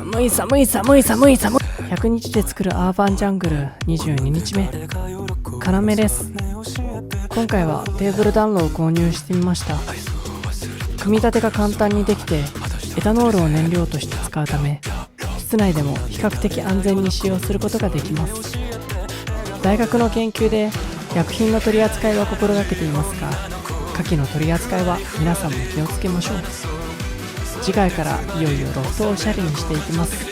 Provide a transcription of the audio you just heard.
寒い寒い寒い寒い寒い。100日で作るアーバンジャングル22日目。カラメです。今回はテーブル暖炉を購入してみました。組み立てが簡単にできて、エタノールを燃料として使うため、室内でも比較的安全に使用することができます。大学の研究で薬品の取り扱いは心がけていますが、火器の取り扱いは皆さんも気をつけましょう。次回からいよいよロフトをおしゃれにしていきます。